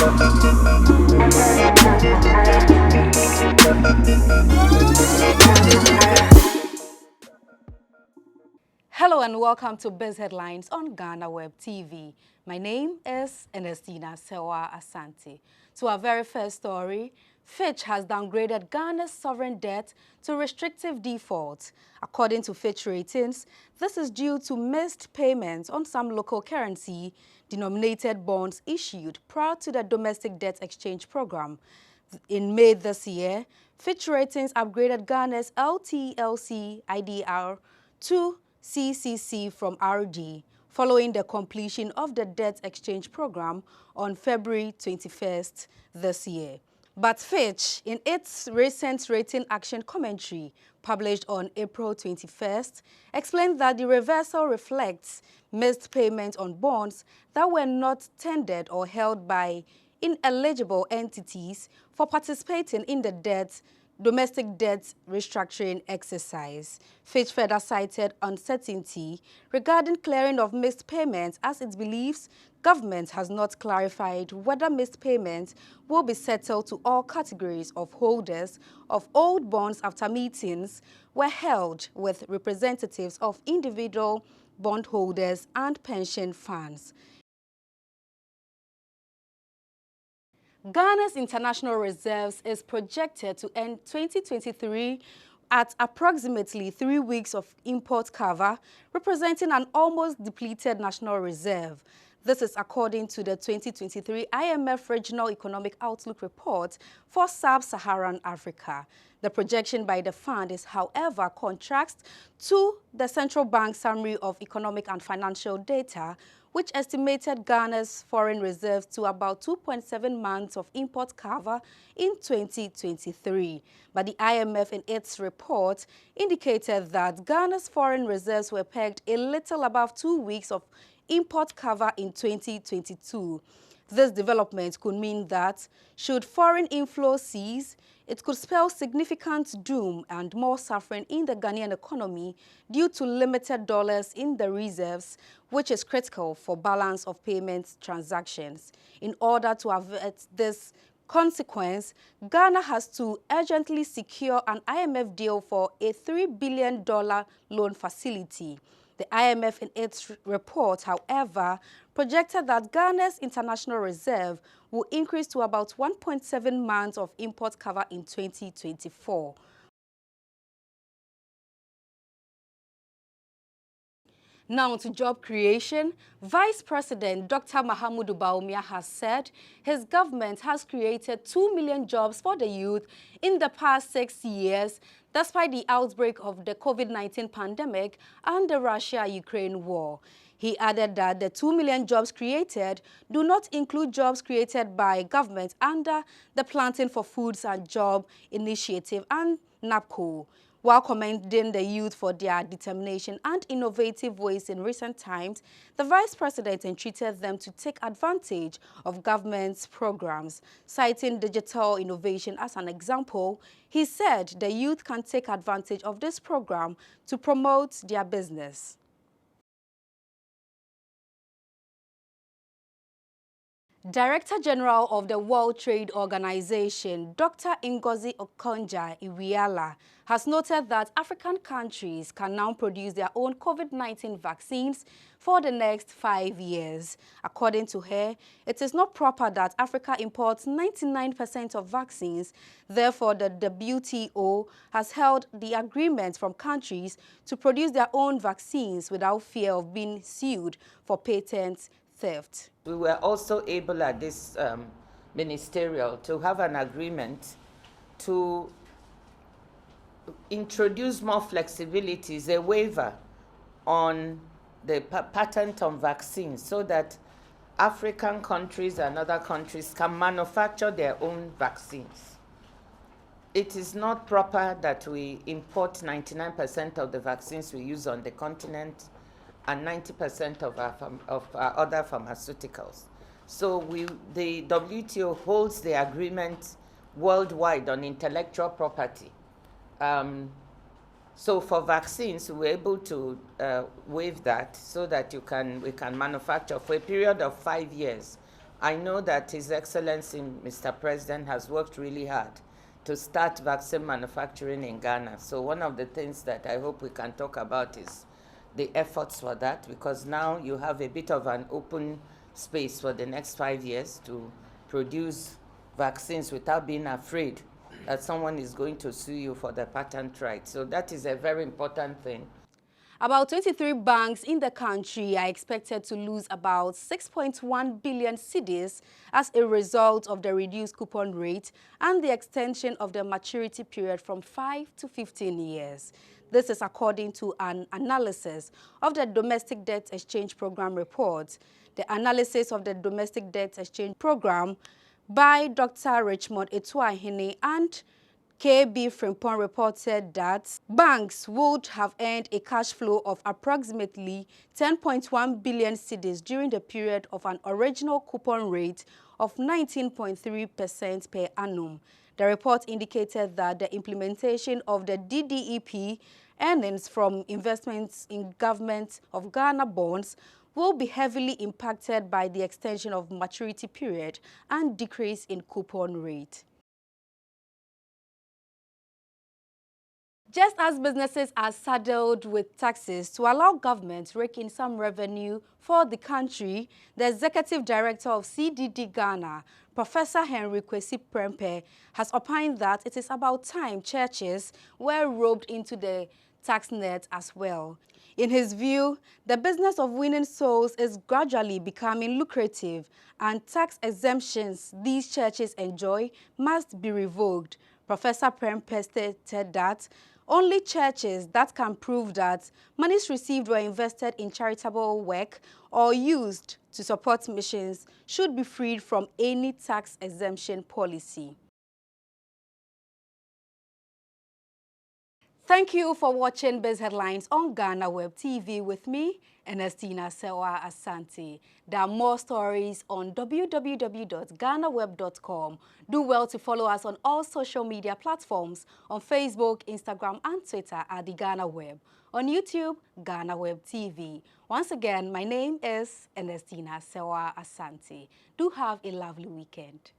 Hello and welcome to Biz Headlines on GhanaWeb TV. My name is Ernestina Sewa Asante. To our very first story, Fitch has downgraded Ghana's sovereign debt to restrictive default. According to Fitch Ratings, this is due to missed payments on some local currency-denominated bonds issued prior to the domestic debt exchange program. In May this year, Fitch Ratings upgraded Ghana's LTLC IDR to CCC from RD, following the completion of the debt exchange program on February 21st this year. But Fitch, in its recent rating action commentary published on April 21st, explained that the reversal reflects missed payments on bonds that were not tendered or held by ineligible entities for participating in the domestic debt restructuring exercise. Fitch further cited uncertainty regarding clearing of missed payments as it believes government has not clarified whether missed payments will be settled to all categories of holders of old bonds after meetings were held with representatives of individual bondholders and pension funds. Ghana's international reserves is projected to end 2023 at approximately 3 weeks of import cover, representing an almost depleted national reserve. This is according to the 2023 IMF Regional Economic Outlook Report for Sub-Saharan Africa. The projection by the fund is, however, contrasts to the Central Bank Summary of Economic and Financial Data, which estimated Ghana's foreign reserves to about 2.7 months of import cover in 2023. But the IMF in its report indicated that Ghana's foreign reserves were pegged a little above 2 weeks of import cover in 2022. This development could mean that, should foreign inflow cease, it could spell significant doom and more suffering in the Ghanaian economy due to limited dollars in the reserves, which is critical for balance of payments transactions. In order to avert this consequence, Ghana has to urgently secure an IMF deal for a $3 billion loan facility. The IMF in its report, however, projected that Ghana's international reserve will increase to about 1.7 months of import cover in 2024. Now to job creation, Vice President Dr. Mahamudu Bawumia has said his government has created 2 million jobs for the youth in the past 6 years, despite the outbreak of the COVID-19 pandemic and the Russia-Ukraine war. He added that the 2 million jobs created do not include jobs created by government under the Planting for Foods and Job Initiative and NAPCO. While commending the youth for their determination and innovative ways in recent times, the Vice President entreated them to take advantage of government's programs. Citing digital innovation as an example, he said the youth can take advantage of this program to promote their business. Director General of the World Trade Organization, Dr. Ngozi Okonjo-Iweala, has noted that African countries can now produce their own COVID-19 vaccines for the next 5 years. According to her, it is not proper that Africa imports 99% of vaccines. Therefore, the WTO has held the agreement from countries to produce their own vaccines without fear of being sued for patent theft. We were also able at this ministerial to have an agreement to introduce more flexibilities, a waiver on the patent on vaccines, so that African countries and other countries can manufacture their own vaccines. It is not proper that we import 99% of the vaccines we use on the continent and 90% of our other pharmaceuticals. So the WTO holds the agreement worldwide on intellectual property. So for vaccines, we're able to waive that so that we can manufacture for a period of 5 years I know that His Excellency, Mr. President, has worked really hard to start vaccine manufacturing in Ghana. So one of the things that I hope we can talk about is the efforts for that, because now you have a bit of an open space for the next 5 years to produce vaccines without being afraid that someone is going to sue you for the patent right. So that is a very important thing. About 23 banks in the country are expected to lose about 6.1 billion cedis as a result of the reduced coupon rate and the extension of the maturity period from 5 to 15 years. This is according to an analysis of the Domestic Debt Exchange Program report. The analysis of the Domestic Debt Exchange Program by Dr. Richmond Etuahene and KB Frimpong reported that banks would have earned a cash flow of approximately 10.1 billion cedis during the period of an original coupon rate of 19.3% per annum. The report indicated that the implementation of the DDEP earnings from investments in Government of Ghana bonds will be heavily impacted by the extension of maturity period and decrease in coupon rate. Just as businesses are saddled with taxes to allow government to rake in some revenue for the country, the Executive Director of CDD Ghana, Professor Henry Kwesi Prempeh, has opined that it is about time churches were roped into the tax net as well. In his view, the business of winning souls is gradually becoming lucrative, and tax exemptions these churches enjoy must be revoked. Professor Prempeh stated that only churches that can prove that monies received were invested in charitable work or used to support missions should be freed from any tax exemption policy. Thank you for watching Biz Headlines on GhanaWeb TV with me, Ernestina Sewa Asante. There are more stories on www.ghanaweb.com. Do well to follow us on all social media platforms on Facebook, Instagram, and Twitter at the GhanaWeb. On YouTube, GhanaWeb TV. Once again, my name is Ernestina Sewa Asante. Do have a lovely weekend.